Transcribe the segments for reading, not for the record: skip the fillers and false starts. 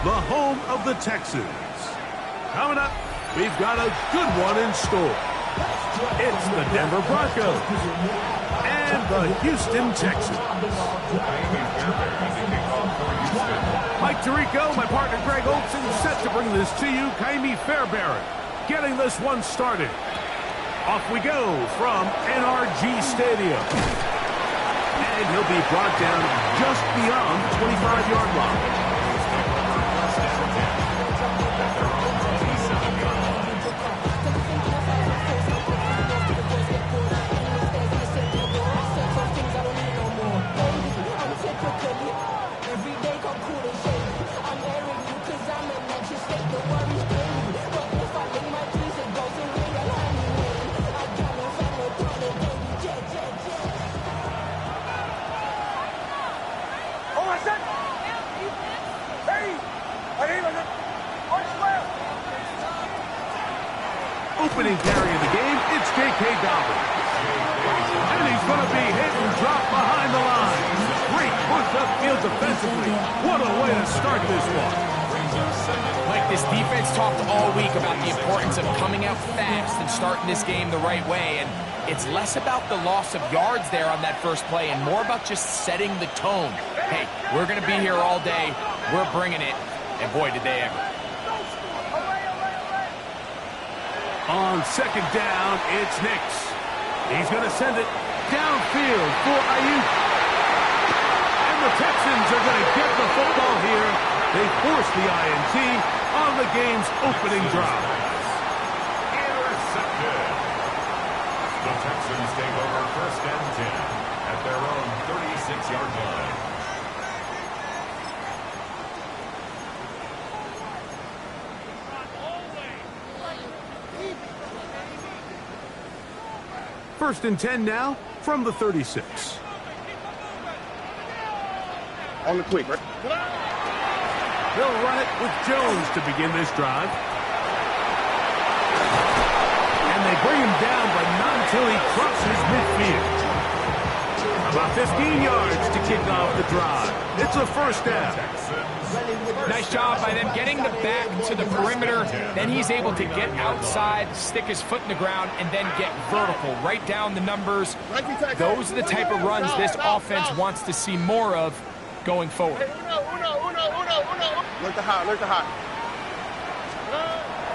the home of the Texans. Coming up, we've got a good one in store. It's the Denver Broncos and the Houston Texans. Mike Tirico, my partner Greg Olson, set to bring this to you. Kaimi Fairbairn getting this one started. Off we go from NRG Stadium. And he'll be brought down just beyond the 25-yard line. Opening carry of the game, it's J.K. Dobbins. And he's going to be hit and dropped behind the line. Great push upfield defensively. What a way to start this one. Like, this defense talked all week about the importance of coming out fast and starting this game the right way. And it's less about the loss of yards there on that first play and more about just setting the tone. Hey, we're going to be here all day. We're bringing it. And boy, did they ever. On second down, it's Nix. He's going to send it downfield for Ayuk. And the Texans are going to get the football here. They force the INT on the game's opening drive. Intercepted. The Texans take over 1st and 10 at their own 36-yard line. First and 10 now from the 36. On the quick, right? They'll run it with Jones to begin this drive. And they bring him down, but not until he crosses midfield. About 15 yards to kick off the drive. It's a first down. Nice job by them getting the back to the perimeter. Then he's able to get outside, stick his foot in the ground, and then get vertical. Right down the numbers. Those are the type of runs this offense wants to see more of going forward. Look to hot, look to hot.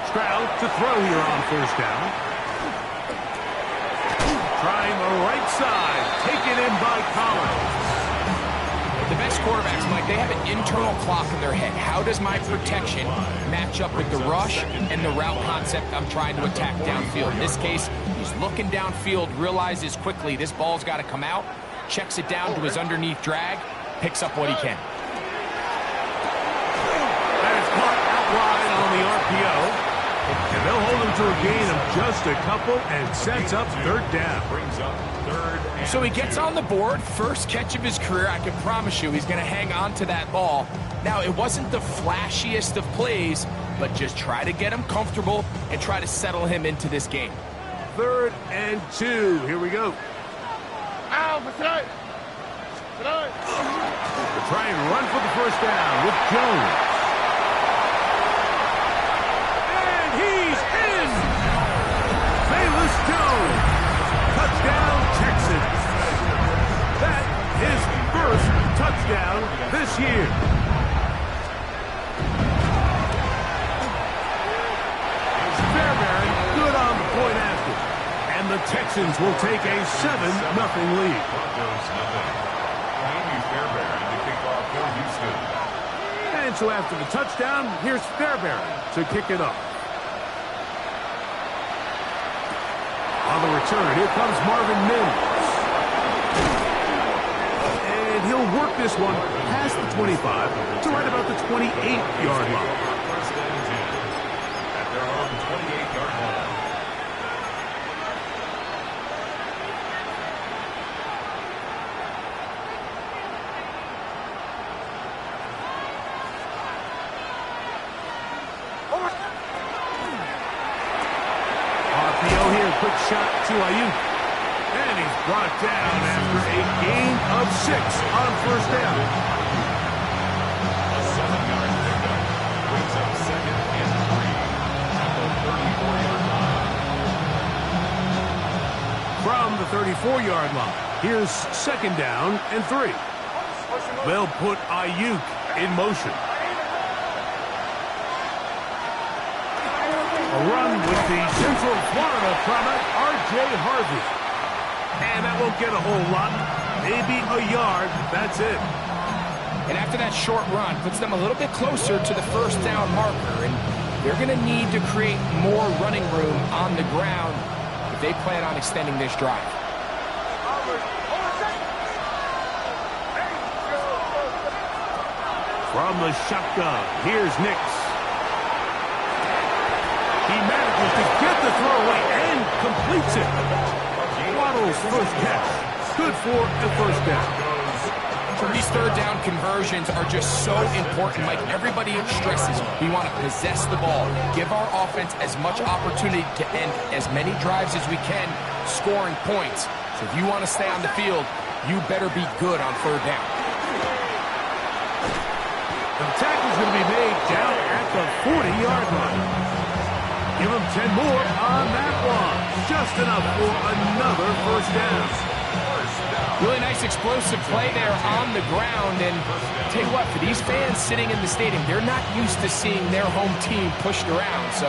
Stroud to throw here on first down. Trying the right side. Taken in by Collins. The best quarterbacks, Mike, they have an internal clock in their head. How does my protection match up with the rush and the route concept I'm trying to attack downfield? In this case, he's looking downfield, realizes quickly this ball's got to come out, checks it down to his underneath drag, picks up what he can. That is caught out wide on the RPO. And they'll hold him to a gain of just a couple and sets up third down. Brings up 3rd and So he gets on the board, first catch of his career. I can promise you he's going to hang on to that ball. Now, it wasn't the flashiest of plays, but just try to get him comfortable and try to settle him into this game. 3rd and 2. Here we go. Tonight. They'll try and run for the first down with Jones. And he's in! Bayless Jones. Touchdown, Texans. That is first touchdown this year. Fairbairn good on the point after. And the Texans will take a 7-0 lead. Broncos nothing. Kaimi Fairbairn to kick off for Houston. And so after the touchdown, here's Fairbairn to kick it off. On the return, here comes Marvin Mims. And he'll work this one past the 25 to right about the 28-yard line. First and 10 at their own 28-yard line. RPO here, quick shot to Ayuk. And he's brought down after a gain of 6 on first down. A 7-yard pickup. 4-yard line. Here's 2nd down and 3. They'll put Ayuk in motion. A run with the Central Florida product, R.J. Harvey. And that won't get a whole lot. Maybe a yard. That's it. And after that short run, puts them a little bit closer to the 1st down marker. And they're going to need to create more running room on the ground if they plan on extending this drive. From the shotgun, here's Nix. He manages to get the throw away and completes it. Waddle's first catch. Good for a 1st down. These 3rd down conversions are just so important, Mike. Everybody stresses we want to possess the ball, give our offense as much opportunity to end as many drives as we can, scoring points. So if you want to stay on the field, you better be good on 3rd down. The tackle's going to be made down at the 40-yard line. Give them 10 more on that one. Just enough for another 1st down. Really nice explosive play there on the ground. And I'll tell you what, for these fans sitting in the stadium, they're not used to seeing their home team pushed around. So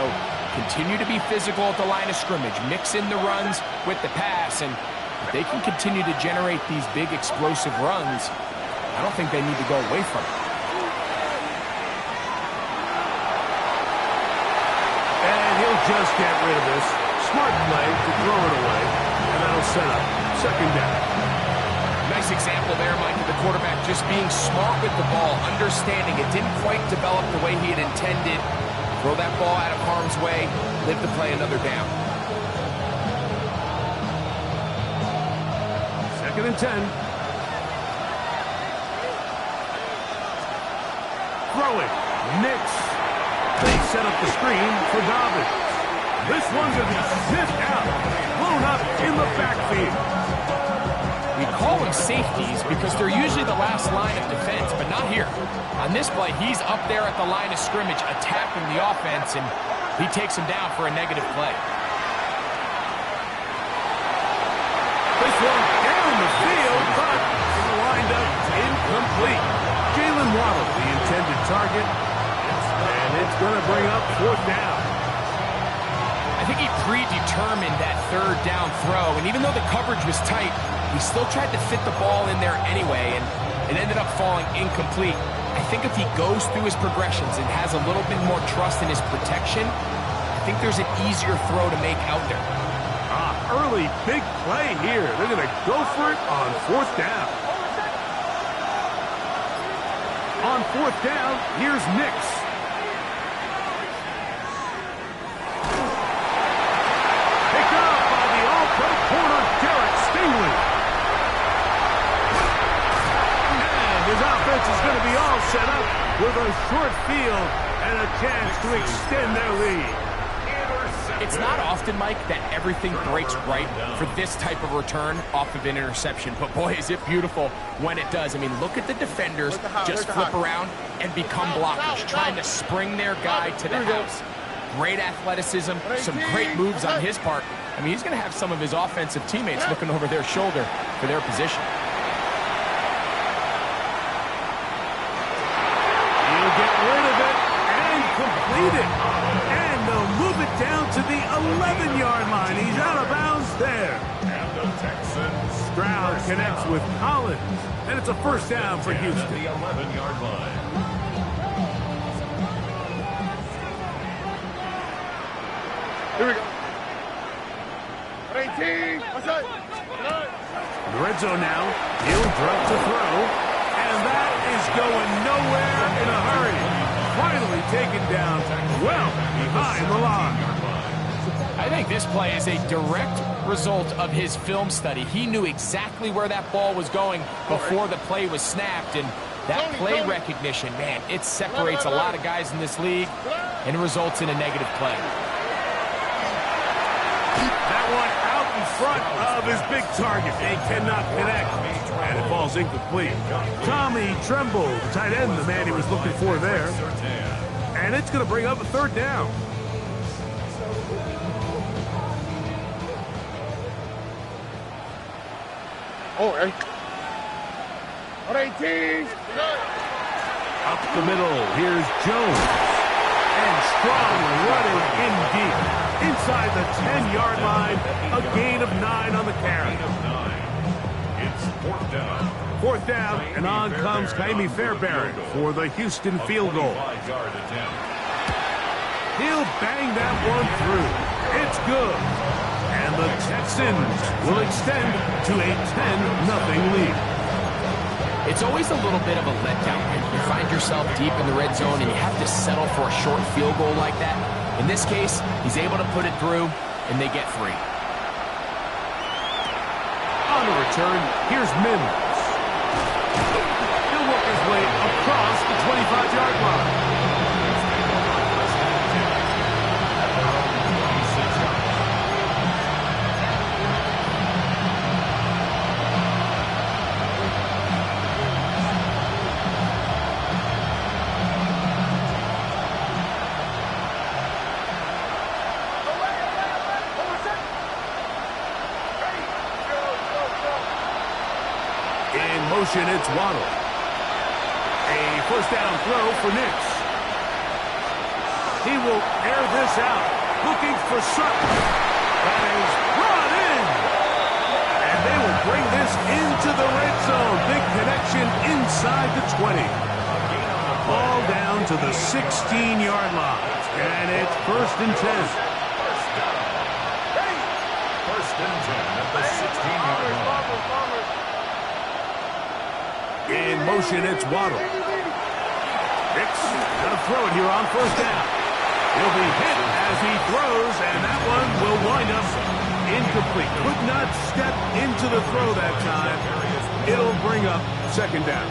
continue to be physical at the line of scrimmage. Mix in the runs with the pass. And if they can continue to generate these big explosive runs, I don't think they need to go away from it. He'll just get rid of this. Smart play to throw it away, and that'll set up 2nd down. Nice example there, Mike, of the quarterback just being smart with the ball, understanding it didn't quite develop the way he had intended. Throw that ball out of harm's way, live to play another down. 2nd and 10. Throw it. Nix. They set up the screen for Dobbins. This one's going to be sniffed out, blown up in the backfield. We call them safeties because they're usually the last line of defense, but not here. On this play, he's up there at the line of scrimmage attacking the offense, and he takes him down for a negative play. This one down the field, but lined up incomplete. Jalen Waddle, the intended target. And it's going to bring up 4th down. I think he predetermined that 3rd down throw, and even though the coverage was tight, he still tried to fit the ball in there anyway, and it ended up falling incomplete. I think if he goes through his progressions and has a little bit more trust in his protection, I think there's an easier throw to make out there. Early big play here. They're going to go for it on 4th down. On 4th down, here's Nix. Is going to be all set up with a short field and a chance to extend their lead. It's not often, Mike, that everything breaks right for this type of return off of an interception. But boy, is it beautiful when it does. I mean, look at the defenders just flip around and become blockers, trying to spring their guy to the house. Great athleticism, some great moves on his part. I mean, he's going to have some of his offensive teammates looking over their shoulder for their position. And they'll move it down to the 11-yard line. He's out of bounds there. And the Texans. Stroud connects with Collins. And it's a 1st down for Houston. The 11-yard line. Here we go. 18. What's up? In the red zone now. He'll drop to throw. And that is going nowhere in a hurry. Finally taken down well behind the line. I think this play is a direct result of his film study. He knew exactly where that ball was going before the play was snapped, and that play recognition, man, it separates a lot of guys in this league and results in a negative play. That one out in front of his big target. They cannot connect, and it falls incomplete. Tommy Tremble, the tight end, the man he was looking for there. And it's going to bring up a 3rd down. Oh, hey. On 18. Up the middle, here's Jones. And Strong running in deep. Inside the 10-yard line, a gain of 9 on the carry. It's fourth down. Fourth down, and on comes Kaimi Fairbairn for the Houston field goal. 25-yard attempt. He'll bang that one through. It's good. And the Texans will extend to a 10-0 lead. It's always a little bit of a letdown when you find yourself deep in the red zone and you have to settle for a short field goal like that. In this case, he's able to put it through, and they get 3. On the return, here's Mims. He'll work his way across the 25-yard line. It's Waddle. A first down throw for Nix. He will air this out, looking for Sutton. That is brought in. And they will bring this into the red zone. Big connection inside the 20. Ball down to the 16-yard line. And it's first and 10. First and 10 at the 16-yard line. In motion, it's Waddle. Hicks gonna throw it here on first down. He'll be hit as he throws, and that one will wind up incomplete. Could not step into the throw that time. It'll bring up second down.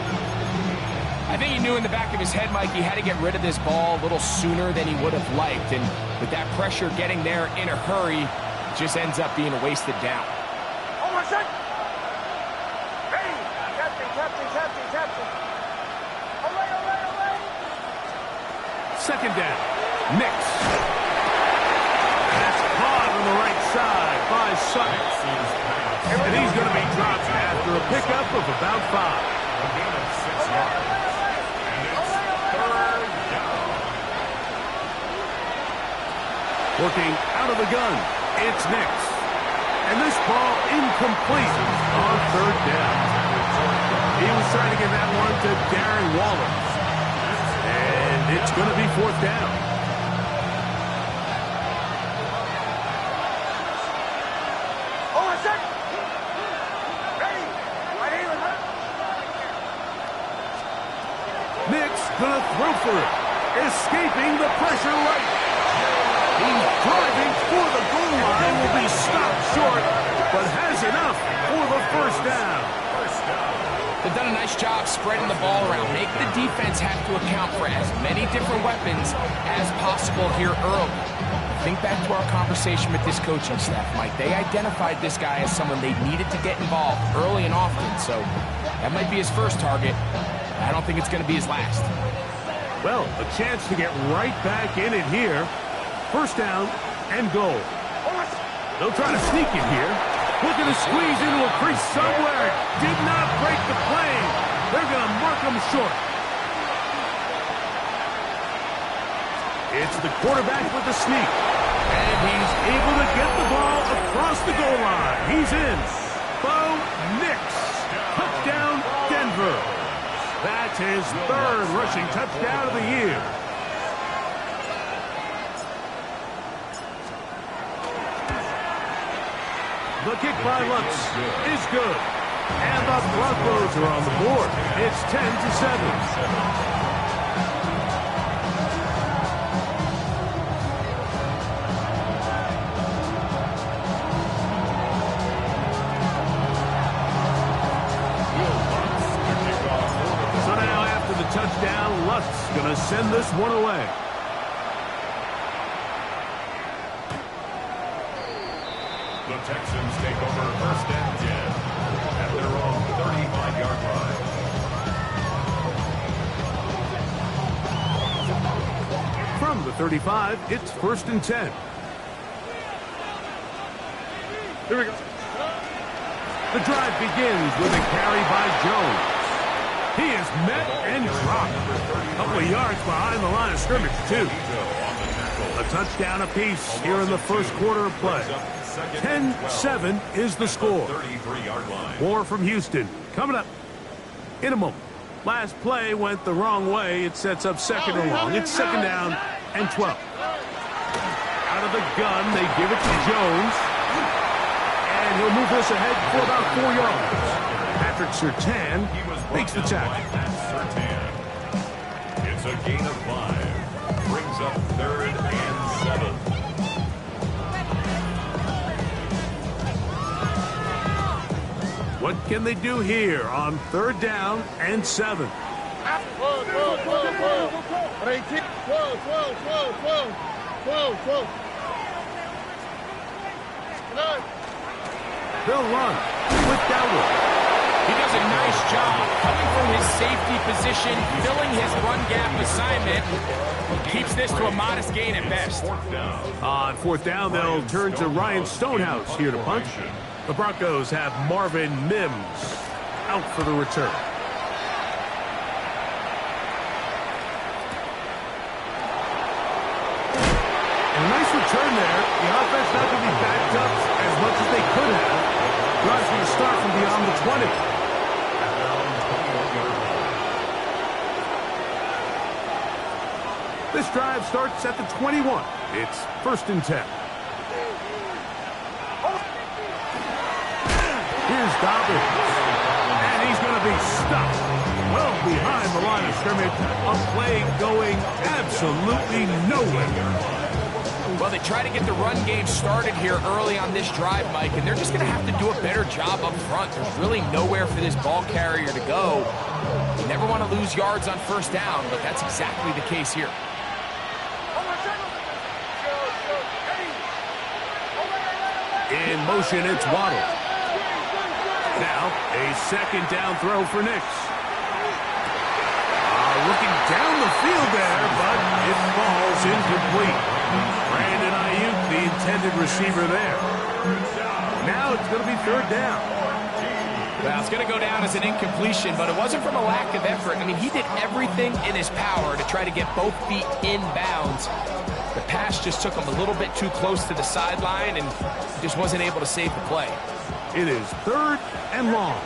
I think he knew in the back of his head, Mike, he had to get rid of this ball a little sooner than he would have liked. And with that pressure getting there in a hurry, it just ends up being a wasted down. Oh, my son. Captain. Olay. Second down. Nix. That's caught on the right side by Sutton. And he's going to be dropped after a pickup of about 5. A gain of 6 yards. And it's third down. Working out of the gun. It's Nix. And this ball incomplete on third down. He was trying to get that one to Darren Waller. And it's going to be fourth down. Oh, a sec. Ready. Right here. Nix going to throw for it. Escaping the pressure right. He's driving for the goal line. Will be stopped short, but has enough for the first down. They've done a nice job spreading the ball around. Make the defense have to account for as many different weapons as possible here early. Think back to our conversation with this coaching staff, Mike. They identified this guy as someone they needed to get involved early and often, so that might be his first target. I don't think it's going to be his last. Well, a chance to get right back in it here. First down and goal. They'll try to sneak it here. Looking to squeeze into a crease somewhere. Did not break the plane. They're going to mark him short. It's the quarterback with the sneak. And he's able to get the ball across the goal line. He's in. Bo Nix. Touchdown, Denver. That's his third rushing touchdown of the year. The kick by Lutz is good. And the Broncos are on the board. It's 10-7. Touchdown, Lutz going to send this one away. The Texans take over first and 10 at their own 35-yard line. From the 35, it's first and 10. Here we go. The drive begins with a carry by Jones. He is met and dropped. A couple of yards behind the line of scrimmage, too. A touchdown apiece here in the first quarter of play. 10-7 is the score. More from Houston coming up in a moment. Last play went the wrong way. It sets up second and long. It's second down and 12. Out of the gun, they give it to Jones. And he'll move this ahead for about 4 yards. Patrick Surtain makes the tackle. It's a gain of 5. Brings up 3rd and 7. What can they do here on 3rd down and 7? They'll run with Dowdle. He does a nice job coming from his safety position, filling his run gap assignment. Keeps this to a modest gain at best. On 4th down, they'll turn to Ryan Stonehouse here to punch. The Broncos have Marvin Mims out for the return. And a nice return there. The offense not going to be backed up as much as they could have. Drive's going to start from beyond the 20. This drive starts at the 21. It's 1st and 10. Here's Dobbins. And he's going to be stopped well behind the line of scrimmage. A play going absolutely nowhere. Well, they try to get the run game started here early on this drive, Mike, and they're just going to have to do a better job up front. There's really nowhere for this ball carrier to go. You never want to lose yards on 1st down, but that's exactly the case here. In motion, it's Waddle. Now, a 2nd down throw for Nix. Looking down the field there, but it falls incomplete. Brandon Ayuk, the intended receiver there. Now it's going to be 3rd down. Well, it's going to go down as an incompletion, but it wasn't from a lack of effort. I mean, he did everything in his power to try to get both feet in bounds. The pass just took him a little bit too close to the sideline and just wasn't able to save the play. It is 3rd and long.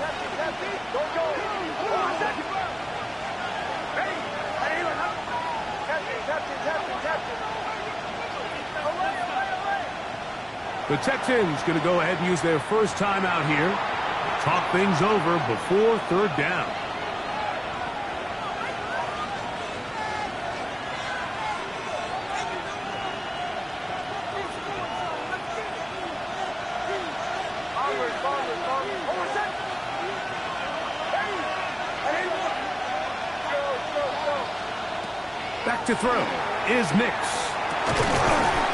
The Texans going to go ahead and use their first time out here. Talk things over before 3rd down. Back to throw is Nix.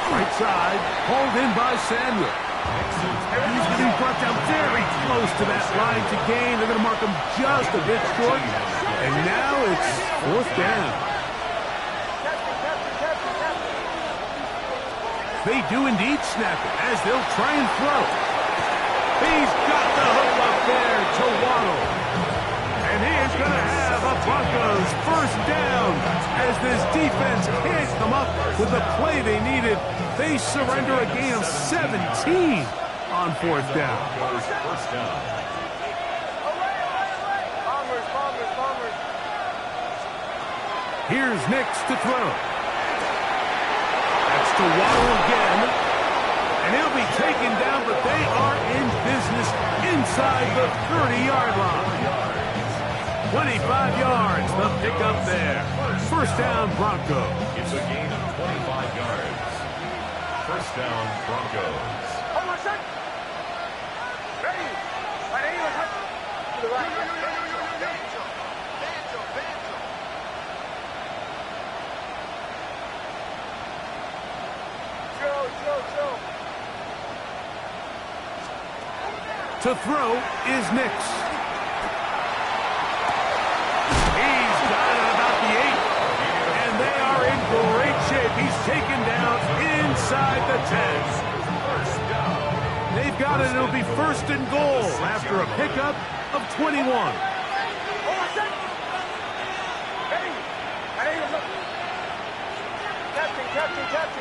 Right side, hauled in by Samuel. He's going to be brought down very close to that line to gain. They're going to mark him just a bit short. And now it's 4th down. They do indeed snap it as they'll try and throw. He's got the hook up there to Waddle. And he is going to have a Broncos 1st down as this defense can't come up with the play they needed. They surrender a gain of 17 on 4th down. Here's Nix to throw. That's to Waddle again. And he'll be taken down, but they are in business inside the 30-yard line. 25 yards, the pickup there. 1st down, Broncos. It's a gain of 25 yards. 1st down, Broncos. Hold on a sec. Ready. To the right. Chill. To throw is Nix. He's got it about the 8. And they are in great shape. He's taken down inside the 10. They've They've got it. It'll be first and goal after a pickup of 21.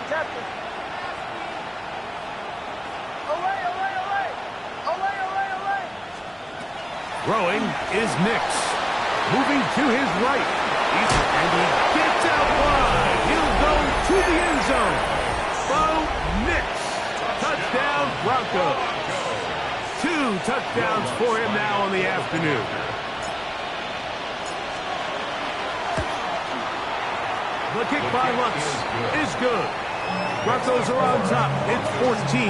Captain. Away. Throwing is Nix. Moving to his right. And he gets out wide. He'll go to the end zone. Bo Nix. Touchdown, Broncos. 2 touchdowns for him now on the afternoon. The kick by Lutz is good. Broncos are on top. It's 14-10.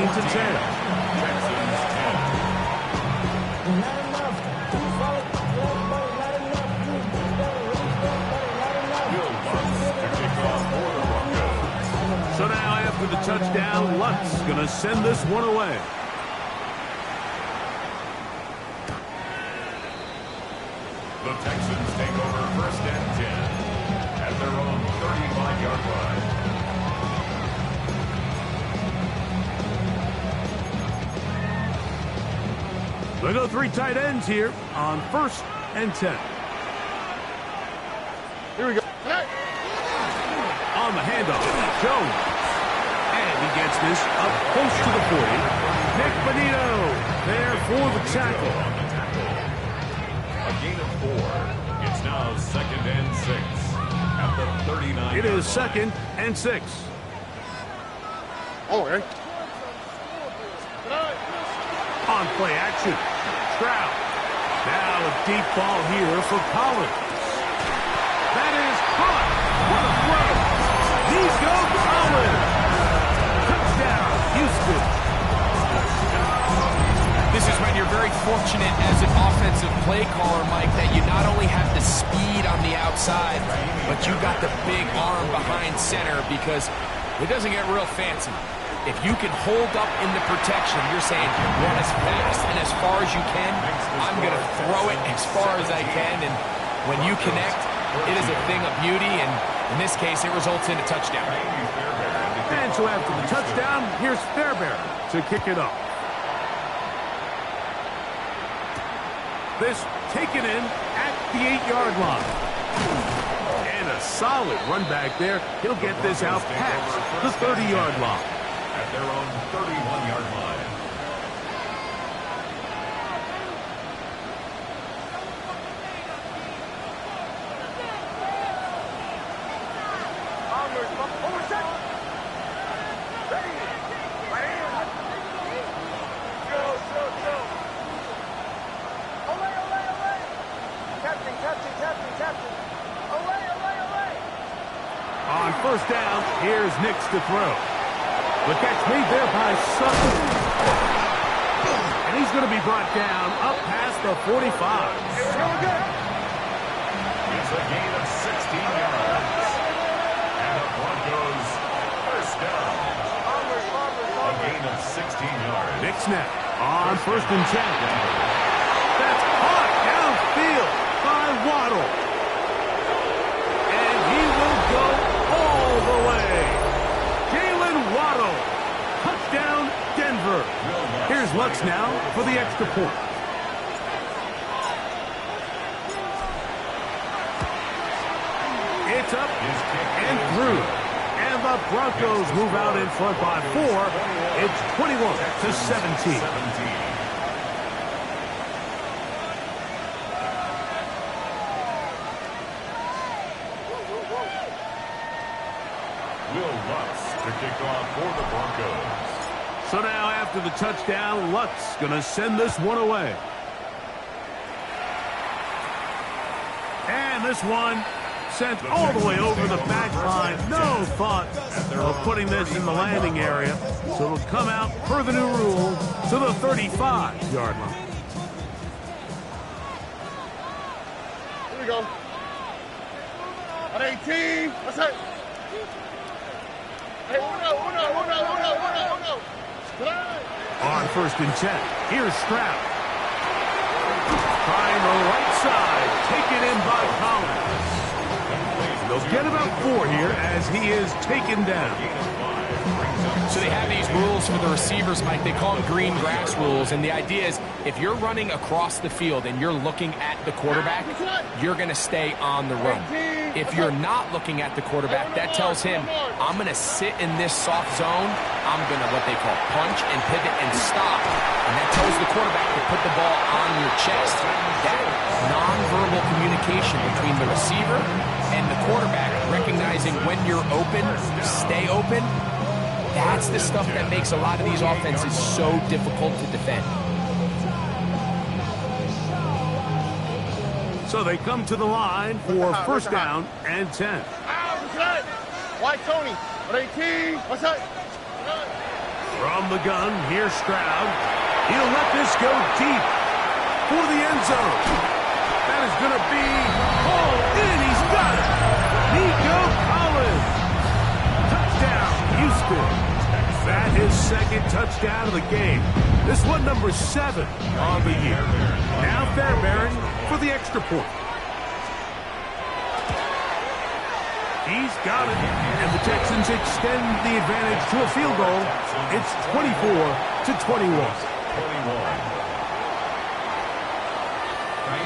So now after the touchdown, Lutz going to send this one away. The Texans take over first and 10 at their own 35-yard line. They go 3 tight ends here on first and 10. Here we go. On the handoff, Jones. And he gets this up close to the 40. Nick Bonito there for the tackle. A gain of 4. It's now 2nd and 6 at the 39. It is 2nd and 6. Oh, okay. On play action, Stroud. Now a deep ball here for Collins. That is caught. What a throw. These go Collins. Touchdown, Houston. This is when you're very fortunate as an offensive play caller, Mike, that you not only have the speed on the outside, but you got the big arm behind center, because it doesn't get real fancy. If you can hold up in the protection, you're saying run as fast and as far as you can. I'm going to throw it as far as I can, and when you connect, it is a thing of beauty, and in this case, it results in a touchdown. And so after the touchdown, here's Fairbairn to kick it off. This taken in at the 8-yard line. And a solid run back there. He'll get this out past the 30-yard line. At their own 31-yard line. On first down, here's Nix to throw. The catch made there by Sutton. And he's going to be brought down up past the 45. It's a gain of 16 yards. And the Broncos first down. A gain of 16 yards. Big snap on first and 10. That's caught downfield by Waddle. And he will go all the way. Jalen Waddle. Touchdown, Denver. Here's Lutz now for the extra point. It's up and through. And the Broncos move out in front by 4. It's 21-17. To kick off for the Broncos. So now after the touchdown, Lutz going to send this one away. And this one sent all the way over the back line. No thought of putting this in the landing area. So it'll come out per the new rule to the 35-yard line. Here we go. At 18. What's that? Hey, uno. On first and 10, here's Stroud. Trying the right side, taken in by Collins. They'll get about 4 here as he is taken down. So they have these rules for the receivers, Mike. They call them green grass rules. And the idea is if you're running across the field and you're looking at the quarterback, you're going to stay on the run. If you're not looking at the quarterback, that tells him, I'm going to sit in this soft zone. I'm going to what they call punch and pivot and stop. And that tells the quarterback to put the ball on your chest. That nonverbal communication between the receiver and the quarterback, recognizing when you're open, stay open, that's the stuff that makes a lot of these offenses so difficult to defend. So they come to the line for first down and 10. White Tony, 18, what's up? From the gun, here's Stroud. He'll let this go deep for the end zone. That is going to be hauled in. He's got it. Nico Collins. Touchdown, Houston. That is second touchdown of the game. This one number 7 on the year. Now Fairbairn for the extra point. He's got it. And the Texans extend the advantage to a field goal. It's 24-21.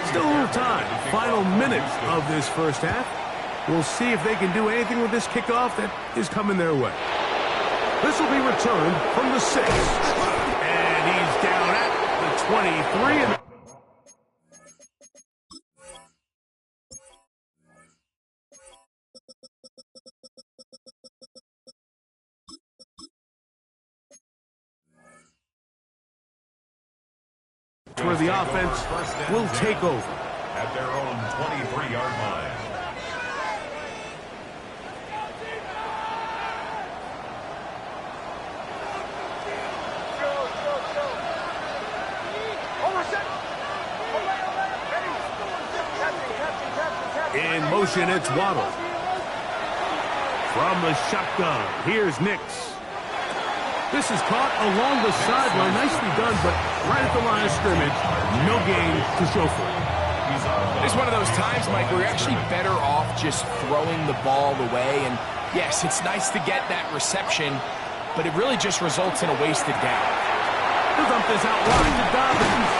Still a little time. Final minutes of this first half. We'll see if they can do anything with this kickoff that is coming their way. This will be returned from the 6. And he's down at the 23. And where the offense will take over. At their own 23-yard line. In motion, it's Waddle. From the shotgun, here's Nix. This is caught along the sideline. Nicely done, but right at the line of scrimmage, no gain to show for it. It's one of those times, Mike, where you're actually better off just throwing the ball away. And yes, it's nice to get that reception, but it really just results in a wasted down. He'll dump this out wide to Dobbins.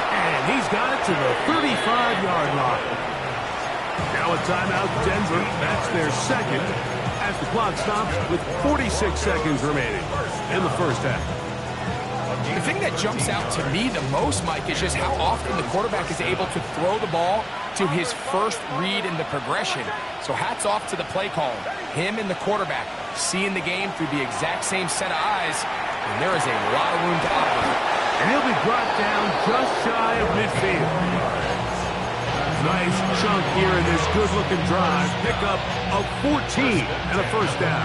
And he's got it to the 35-yard line. Now a timeout, Denver. That's their second as the clock stops with 46 seconds remaining in the first half. The thing that jumps out to me the most, Mike, is just how often the quarterback is able to throw the ball to his first read in the progression. So hats off to the play caller. Him and the quarterback seeing the game through the exact same set of eyes, and there is a lot of room to operate. And he'll be brought down just shy of midfield. Nice chunk here in this good-looking drive. Pick up of 14 and a first down.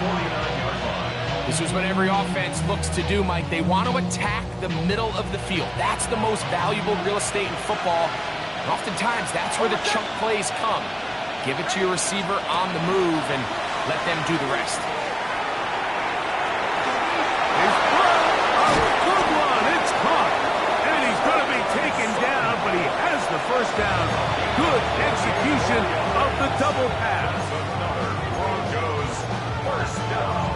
This is what every offense looks to do, Mike. They want to attack the middle of the field. That's the most valuable real estate in football. And oftentimes, that's where the chunk plays come. Give it to your receiver on the move and let them do the rest. Good one. It's caught. And he's going to be taken down, but he has the first down. Good execution of the double pass. Broncos first down.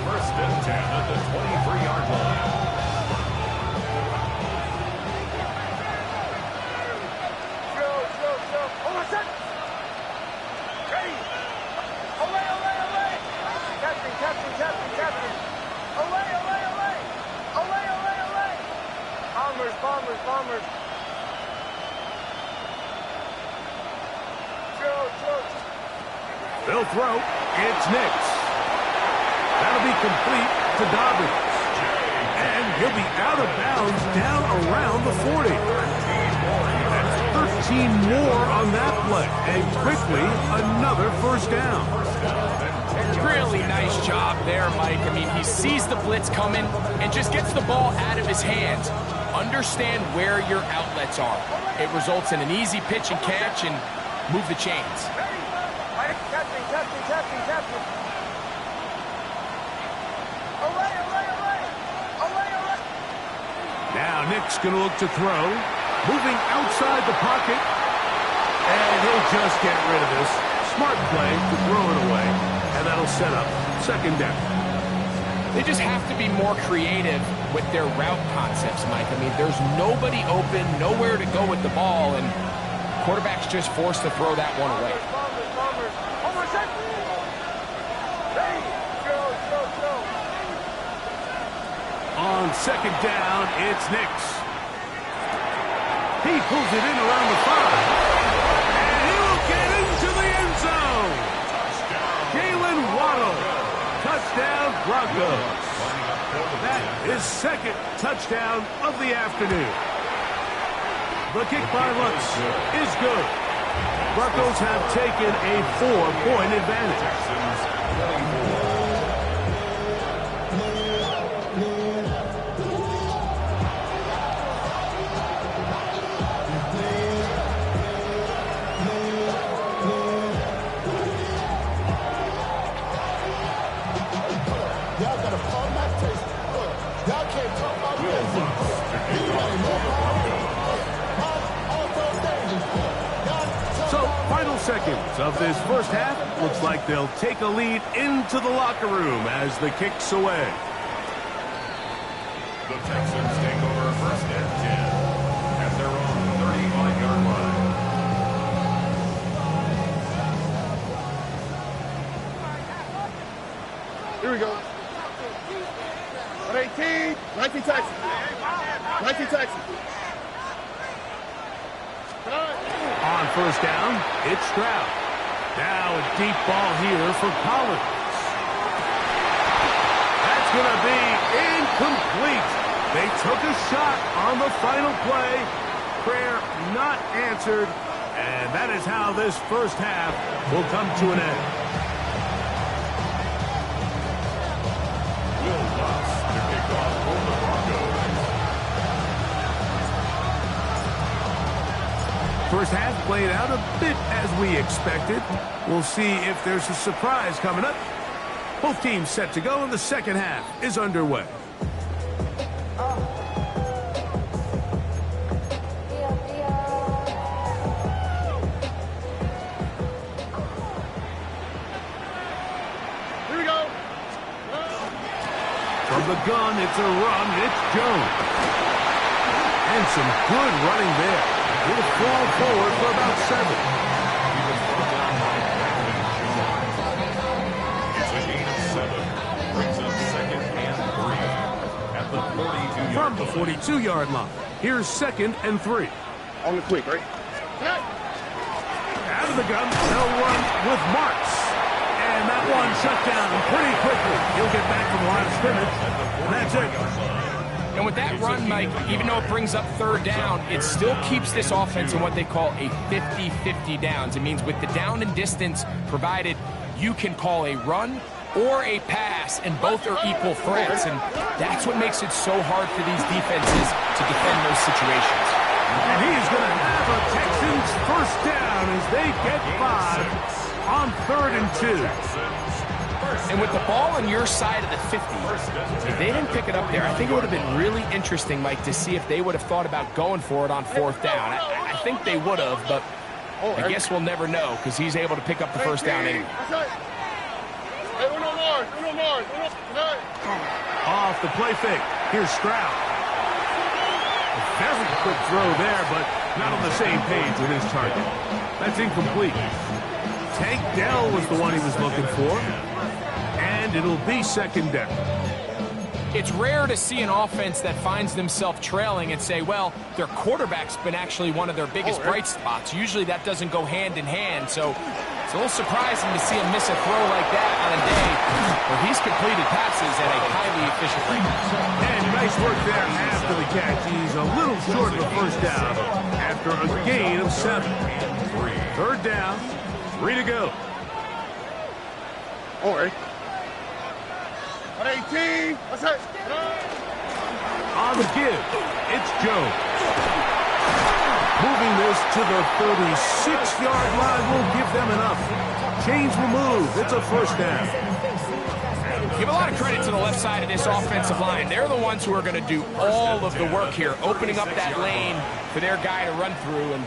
First and 10 at the 23-yard line. Hold on a second. Ready. Away, away, away. Captain. Away, away, away. Away, away, away. Bombers. They'll throw. It's Nix. That'll be complete to Dobbins. And he'll be out of bounds down around the 40. That's 13 more on that play. And quickly, another first down. Really nice job there, Mike. I mean, he sees the blitz coming and just gets the ball out of his hands. Understand where your outlets are. It results in an easy pitch and catch and move the chains. Captain. Away. Now Nick's going to look to throw. Moving outside the pocket. And he'll just get rid of this. smart play to throw it away, and that'll set up second down. They just have to be more creative with their route concepts, Mike. I mean, there's nobody open, nowhere to go with the ball, and quarterback's just forced to throw that one away. On second down, it's Nix. He pulls it in around the 5. And he'll get into the end zone. Jalen Waddle. Touchdown, Broncos. That is second touchdown of the afternoon. The kick by Lutz is good. Broncos have taken a 4-point advantage. Final seconds of this first half. Looks like they'll take a lead into the locker room as the kick's away. The Texans take over first and 10 at their own 35-yard line. Here we go. 118. 19 Texans. 19 Texans. On first down, it's Stroud. Now a deep ball here for Collins. That's going to be incomplete. They took a shot on the final play. Prayer not answered. And that is how this first half will come to an end. Will Lutz to kick off for the Broncos. First half played out a bit as we expected. We'll see if there's a surprise coming up. Both teams set to go, and the second half is underway. Here we go. From the gun, it's a run. It's Jones. And some good running there. He'll fall forward for about 7. He was brought down by Beckham It's a gain of 7. Brings up second and 3 at the 42-yard From the line. 42-yard line, here's second and 3. On the quick, right? Out of the gun, they'll run with Marks. And that one shut down pretty quickly. He'll get back from the line of scrimmage. And that's it. And with that run, Mike, even though it brings up third down, it still keeps this offense in what they call a 50-50 downs. It means with the down and distance provided, you can call a run or a pass, and both are equal threats. And that's what makes it so hard for these defenses to defend those situations. And he's going to have a Texans first down as they get 5 on 3rd and 2. And with the ball on your side of the 50, if they didn't pick it up there, I think it would have been really interesting, Mike, to see if they would have thought about going for it on 4th down. I think they would have, but I guess we'll never know because he's able to pick up the first down anyway. Off the play fake. Here's Stroud. A very quick throw there, but not on the same page with his target. That's incomplete. Tank Dell was the one he was looking for. And it'll be second down. It's rare to see an offense that finds themselves trailing and say, well, their quarterback's been actually one of their biggest bright spots. Usually that doesn't go hand in hand, so it's a little surprising to see him miss a throw like that on a day where he's completed passes at a highly efficient rate. And nice work there after the catch. He's a little short of the first down after a gain of 7. 3rd down, 3 to go. All right. 118. What's that? On the give, it's Jones. Moving this to the 36-yard line will give them enough. Chains removed. It's a first down. Give a lot of credit to the left side of this offensive line. They're the ones who are going to do all of the work here, opening up that lane for their guy to run through. And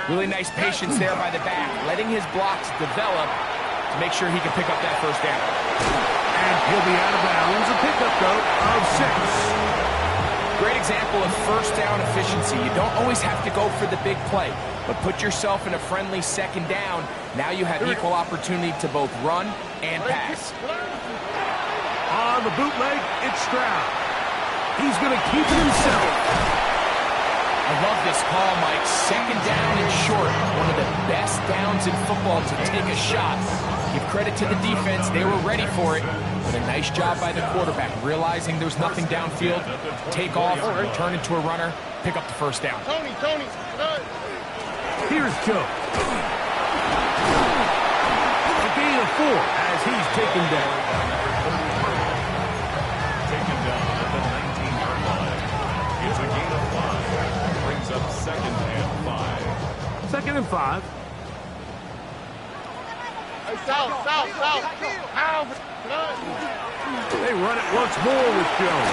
Really nice patience there by the back, letting his blocks develop to make sure he can pick up that first down. And he'll be out of bounds. A pickup, though, of 6. Great example of first down efficiency. You don't always have to go for the big play, but put yourself in a friendly second down. Now you have equal opportunity to both run and pass. On the bootleg, it's Stroud. He's going to keep it himself. I love this call, Mike. Second down and short. One of the best downs in football to take a shot. Give credit to the defense. They were ready for it. But a nice job by the quarterback, realizing there's nothing downfield. Take off, turn into a runner, pick up the first down. Tony. Here's Joe. A gain of 4 as he's taken down. Taken down at the 19-yard line. It's a gain of 5. Brings up 2nd and 5. 2nd and 5. South. They run it once more with Joe.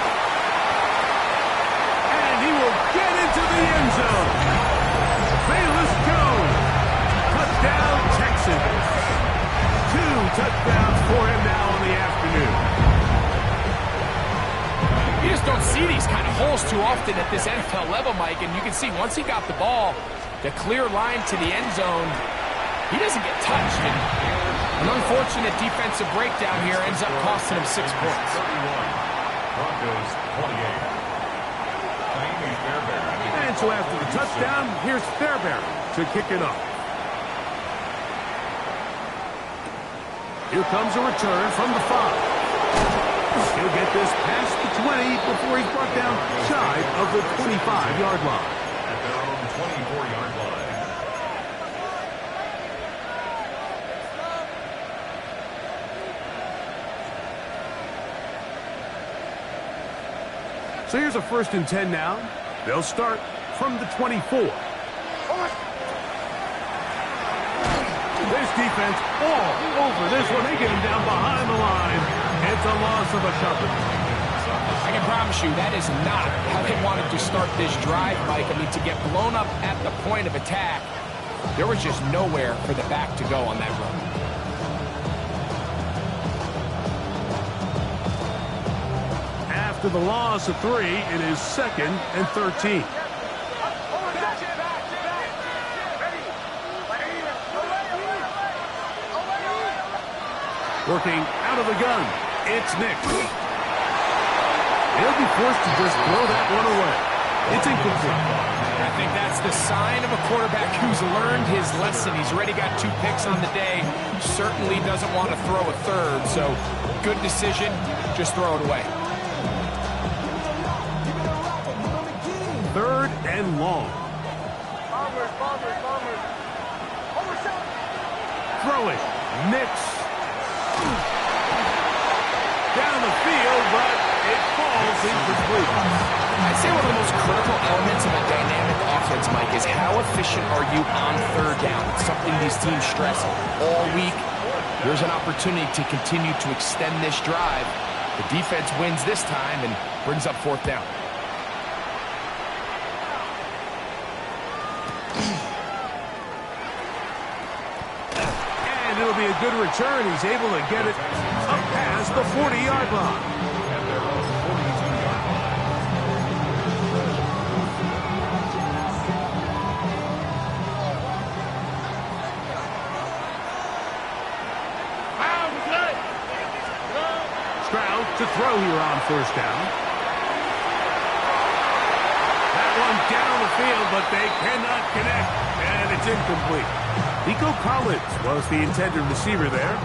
And he will get into the end zone. Bayless Jones. Touchdown, Texans. 2 touchdowns for him now in the afternoon. You just don't see these kind of holes too often at this NFL level, Mike, and you can see once he got the ball, the clear line to the end zone, he doesn't get touched. And an unfortunate defensive breakdown here ends up costing him 6 points. 31. Broncos 28. And so after the touchdown, here's Fairbairn to kick it off. Here comes a return from the 5. He'll get this past the 20 before he's brought down shy of the 25-yard line. At their own 24-yard line. So here's a 1st and 10 now. They'll start from the 24. This defense all over this one. They get him down behind the line. It's a loss of a couple. I can promise you that is not how they wanted to start this drive, Mike. I mean, to get blown up at the point of attack, there was just nowhere for the back to go on that run. After the loss of 3, it is 2nd and 13. Working out of the gun, it's Nick. He'll be forced to just throw that one away. It's incomplete. I think that's the sign of a quarterback who's learned his lesson. He's already got 2 picks on the day. Certainly doesn't want to throw a 3rd, so good decision. Just throw it away. 3rd and long. Throw it. Nix. Down the field, but it falls incomplete. I'd say one of the most critical elements of a dynamic offense, Mike, is how efficient are you on 3rd down? It's something these teams stress all week. There's an opportunity to continue to extend this drive. The defense wins this time and brings up 4th down. And it'll be a good return. He's able to get it up past the 40-yard line. At their own 42-yard line. Stroud to throw here on 1st down. That one down the field, but they cannot connect, and it's incomplete. Nico Collins was the intended receiver there,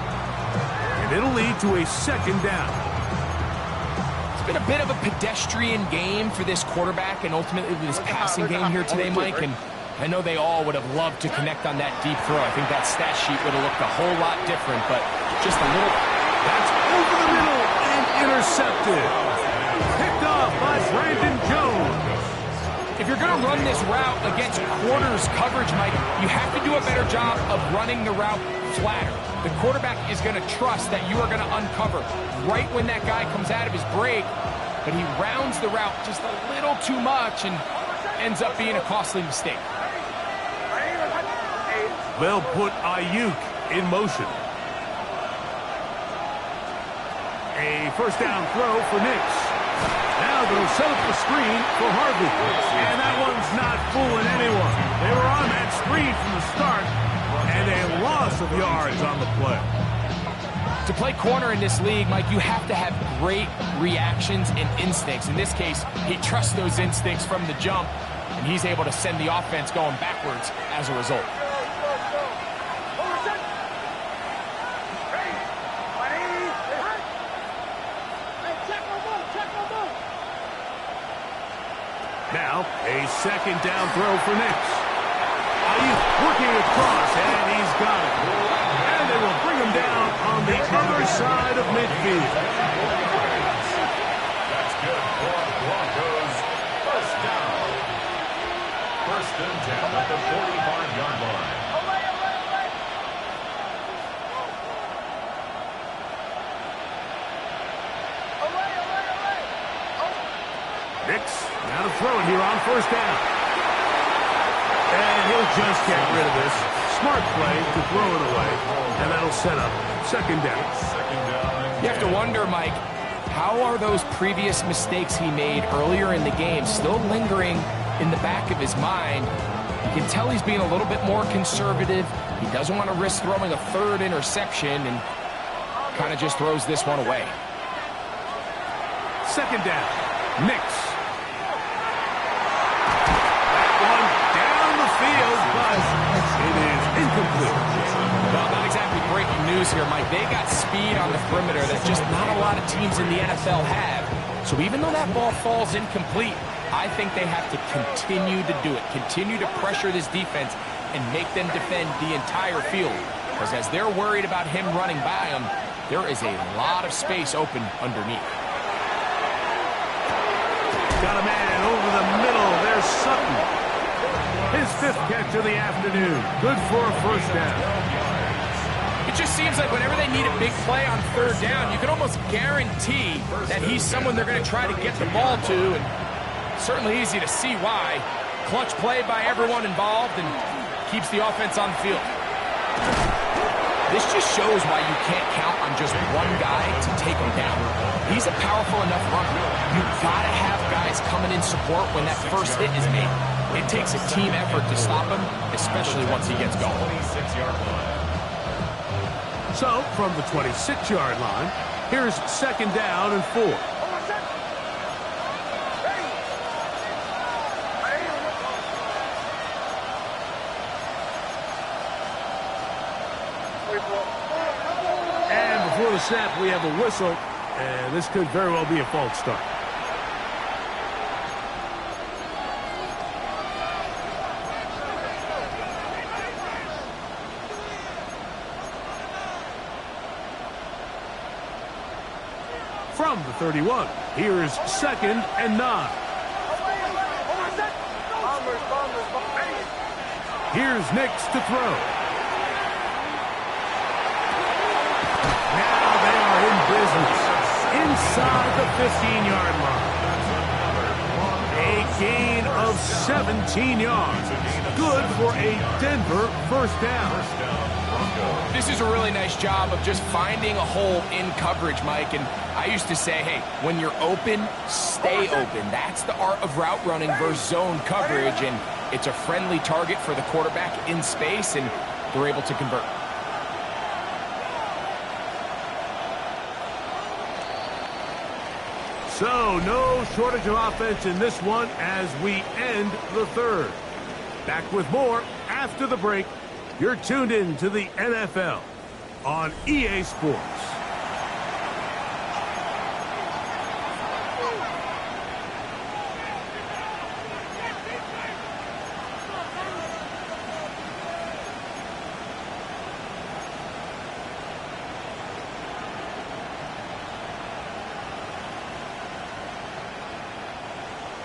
and it'll lead to a 2nd down. It's been a bit of a pedestrian game for this quarterback and ultimately this passing game here today, Mike, and I know they all would have loved to connect on that deep throw. I think that stat sheet would have looked a whole lot different, but just a little... That's over the middle and intercepted. Picked off by Brandon Jones. If you're going to run this route against quarters coverage, Mike, you have to do a better job of running the route flatter. The quarterback is going to trust that you are going to uncover right when that guy comes out of his break, but he rounds the route just a little too much and ends up being a costly mistake. They'll put Ayuk in motion. A first down throw for Nix. Now they'll set up the screen for Harvey. And that one's not fooling anyone. They were on that screen from the start, and a loss of yards on the play. To play corner in this league, Mike, you have to have great reactions and instincts. In this case, he trusts those instincts from the jump, and he's able to send the offense going backwards as a result. Now, a second down throw for Nix. Ayuk working across, and he's got it. And they will bring him down on the other side of midfield. That's good for Broncos. First down. First and 10 at the 45-yard line. Nix, now to throw it here on first down. And he'll just get rid of this. Smart play to throw it away. And that'll set up second down. You have to wonder, Mike, how are those previous mistakes he made earlier in the game still lingering in the back of his mind? You can tell he's being a little bit more conservative. He doesn't want to risk throwing a third interception and kind of just throws this one away. Second down. Nix. That one down the field, but it is incomplete. Well, not exactly breaking news here, Mike. They got speed on the perimeter that just not a lot of teams in the NFL have. So even though that ball falls incomplete, I think they have to continue to do it. Continue to pressure this defense and make them defend the entire field. Because as they're worried about him running by them, there is a lot of space open underneath. Got a man over the middle. There's Sutton. His fifth catch of the afternoon. Good for a first down. It just seems like whenever they need a big play on third down, you can almost guarantee that he's someone they're going to try to get the ball to, and certainly easy to see why. Clutch play by everyone involved and keeps the offense on the field. This just shows why you can't count on just one guy to take him down. He's a powerful enough runner. You've got to have guys coming in support when that first hit is made. It takes a team effort to stop him, especially once he gets going. So, from the 26-yard line, here's second down and 4. And before the snap, we have a whistle, and this could very well be a false start. From the 31, here's second and 9. Here's Nix to throw. Now they are in business inside the 15-yard line. A gain of 17 yards. Good for a Denver first down. This is a really nice job of just finding a hole in coverage, Mike. And I used to say, hey, when you're open, stay open. That's the art of route running versus zone coverage. And it's a friendly target for the quarterback in space, and they're able to convert. So, no shortage of offense in this one as we end the third. Back with more after the break. You're tuned in to the NFL on EA Sports.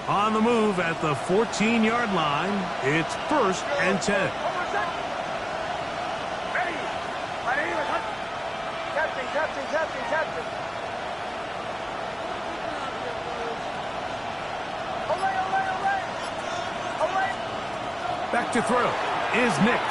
On the move at the 14-yard line, it's first and 10. Captain. Back to throw is Nix.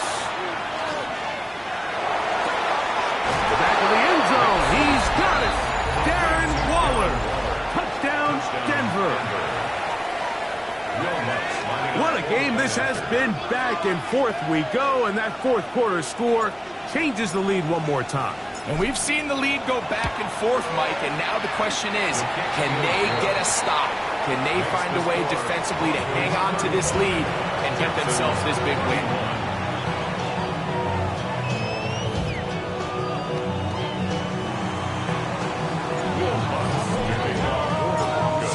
This has been back and forth we go, and that fourth quarter score changes the lead one more time. And we've seen the lead go back and forth, Mike, and now the question is, can they get a stop? Can they find a way defensively to hang on to this lead and get themselves this big win?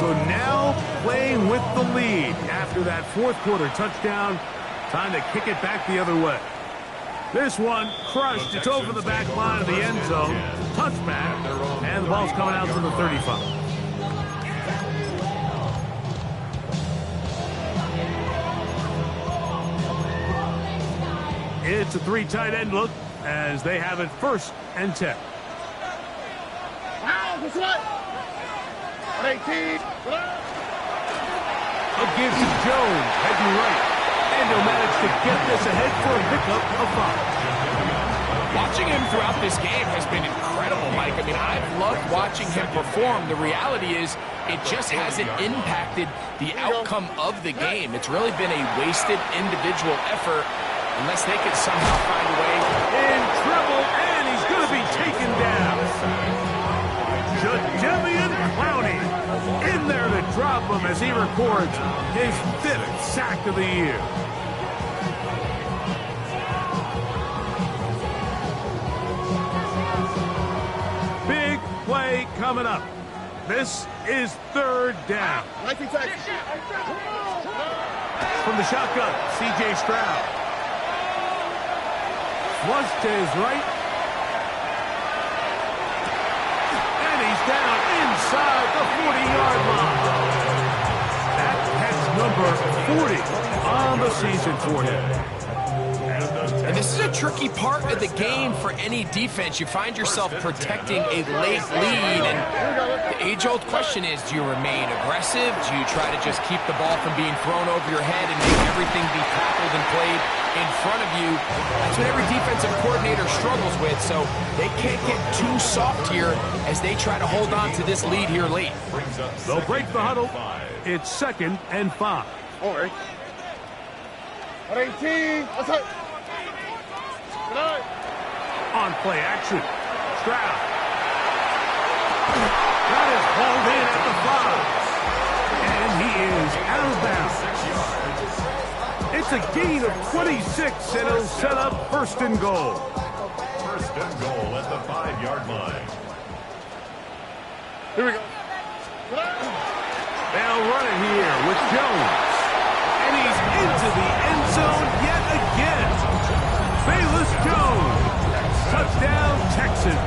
So now playing with the lead after that fourth quarter touchdown, time to kick it back the other way. This one crushed. It's over the back line of the end zone. Touchback. And the ball's coming out to the 35. It's a three tight end look as they have it 1st and 10. A give to Jones, heading right. And he'll manage to get this ahead for a pickup of 5. Watching him throughout this game has been incredible, Mike. I mean, I've loved watching him perform. The reality is it just hasn't impacted the outcome of the game. It's really been a wasted individual effort unless they can somehow find a way. In trouble, and he's going to be taken down. Jadeveon Clowney in there to drop him as he records his 5th sack of the year. Big play coming up. This is 3rd down. From the shotgun, C.J. Stroud. Flush to his right. And he's down inside the 40-yard line. That's catch number 40 on the season for him. And this is a tricky part of the game for any defense. You find yourself protecting a late lead, and the age-old question is, do you remain aggressive? Do you try to just keep the ball from being thrown over your head and make everything be tackled and played in front of you? That's what every defensive coordinator struggles with, so they can't get too soft here as they try to hold on to this lead here late. They'll break the huddle. It's 2nd and 5. All right. 18. Let's go. On play action. Stroud. That is hauled in at the 5. And he is out of bounds. It's a gain of 26, and it'll set up 1st and goal. 1st and goal at the 5-yard line. Here we go. They'll run it here with Jones. And he's into the end zone yet again. Bayless Jones. Touchdown, Texans.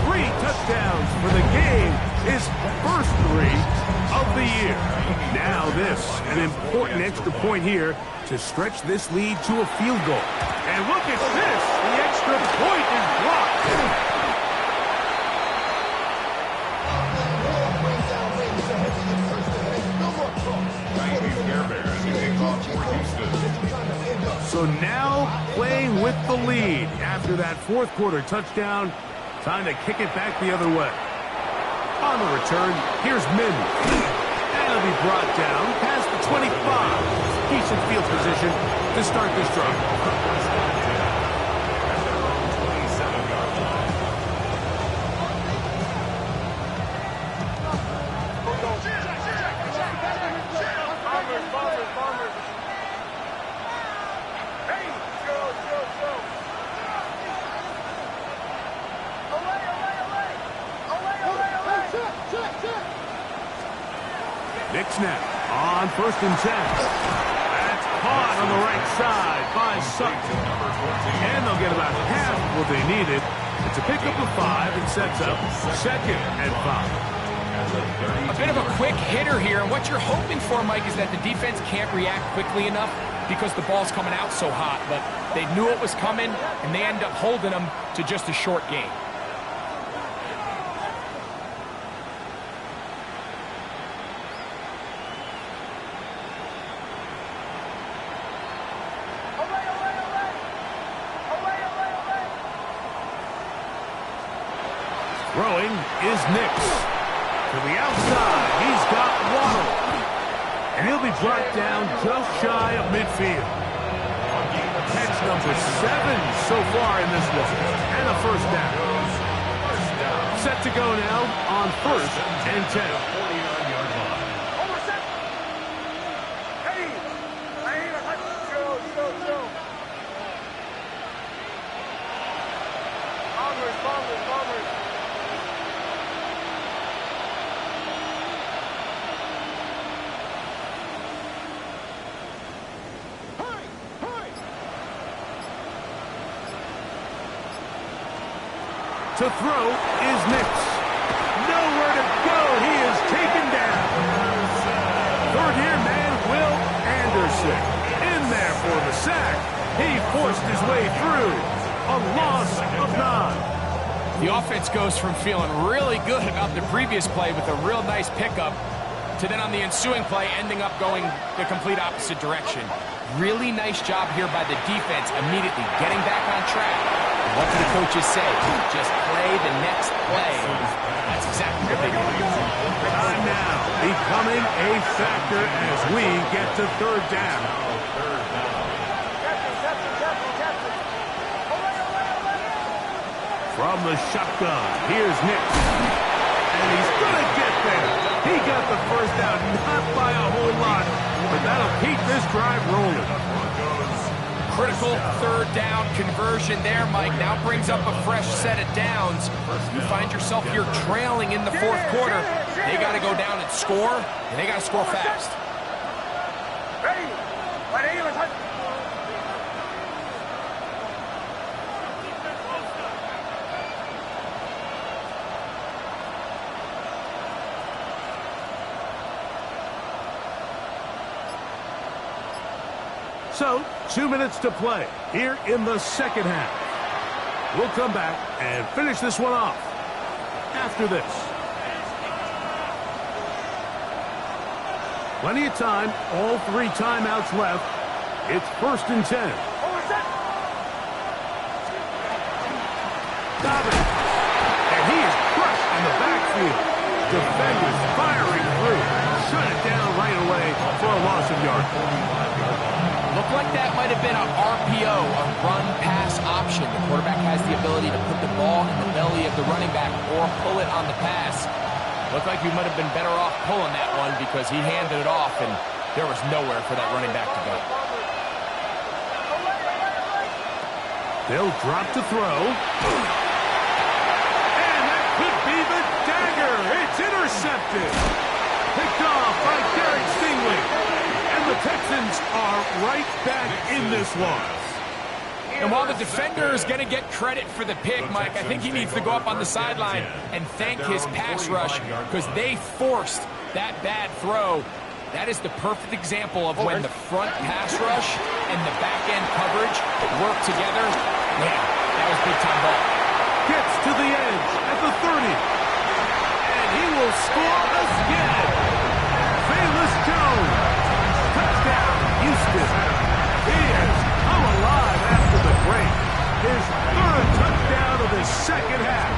3 touchdowns for the game. His first 3 of the year. Now this, an important extra point here to stretch this lead to a field goal. And look at this. The extra point is blocked. So now playing with the lead after that 4th quarter touchdown. Time to kick it back the other way. On the return, here's Mims. And he'll be brought down past the 25. Decent field position to start this drive. Nick snap on 1st and 10. That's caught on the right side by Sutton. And they'll get about half what they needed. It's a pickup of 5 and sets up 2nd and 5. A bit of a quick hitter here, and what you're hoping for, Mike, is that the defense can't react quickly enough because the ball's coming out so hot. But they knew it was coming, and they end up holding them to just a short game. Throwing is Nix. To the outside, he's got Waddle. And he'll be brought down just shy of midfield. Catch number 7 so far in this one. And a first down. Set to go now on 1st and 10. 49-yard line. Hey, I ain't a show. Bombers. To throw is Nix. Nowhere to go. He is taken down. Third-year man Will Anderson in there for the sack. He forced his way through. A loss of 9. The offense goes from feeling really good about the previous play with a real nice pickup to then on the ensuing play ending up going the complete opposite direction. Really nice job here by the defense immediately getting back on track. What do the coaches say? Just play the next play. That's exactly what they do. Time now becoming a factor as we get to 3rd down. From the shotgun, here's Nix. And he's going to get there. He got the first down, not by a whole lot, but that'll keep this drive rolling. Critical 3rd down conversion there, Mike. Now brings up a fresh set of downs. You find yourself here trailing in the 4th quarter. They got to go down and score, and they got to score fast. Ready? My name is So, 2 minutes to play here in the 2nd half. We'll come back and finish this one off after this. Plenty of time, all 3 timeouts left. It's 1st and 10. Dobbins, and he is crushed in the backfield. Defenders firing through. Shut it down right away for a loss of yards. Looked like that might have been an RPO, a run-pass option. The quarterback has the ability to put the ball in the belly of the running back or pull it on the pass. Looked like we might have been better off pulling that one because he handed it off, and there was nowhere for that running back to go. They'll drop to throw. And that could be the dagger. It's intercepted. Picked off by Derek Stingley. And the Texans are right back in this one. And while the defender is going to get credit for the pick, Mike, I think he needs to go up on the sideline and thank his pass rush because they forced that bad throw. That is the perfect example of when the front pass rush and the back-end coverage work together. Man, that was big-time ball. Gets to the edge at the 30. And he will score again. Bayless Jones. Touchdown, Houston. He has come alive after the break. His 3rd touchdown of the 2nd half.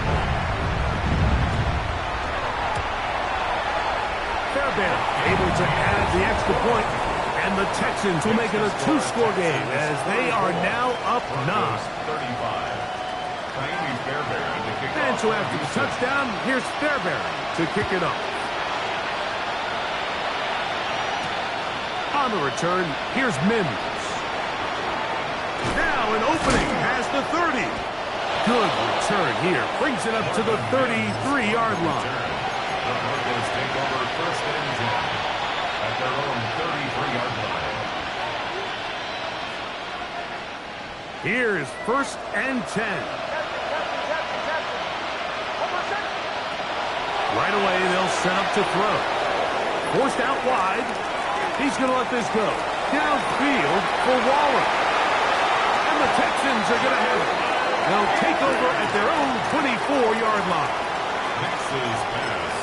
Fairbairn able to add the extra point, and the Texans will make it a 2-score game as they are now up 9. 35. And so after the touchdown, here's Fairbairn to kick it off. On the return, here's Mims. Now an opening past the 30. Good return here. Brings it up to the 33-yard line. The Broncos take over 1st and 10 at their own 33-yard line. Here's 1st and 10. Right away, they'll set up to throw. Forced out wide. He's going to let this go. Downfield for Waller. And the Texans are going to have it. They'll take over at their own 24-yard line. Nix's pass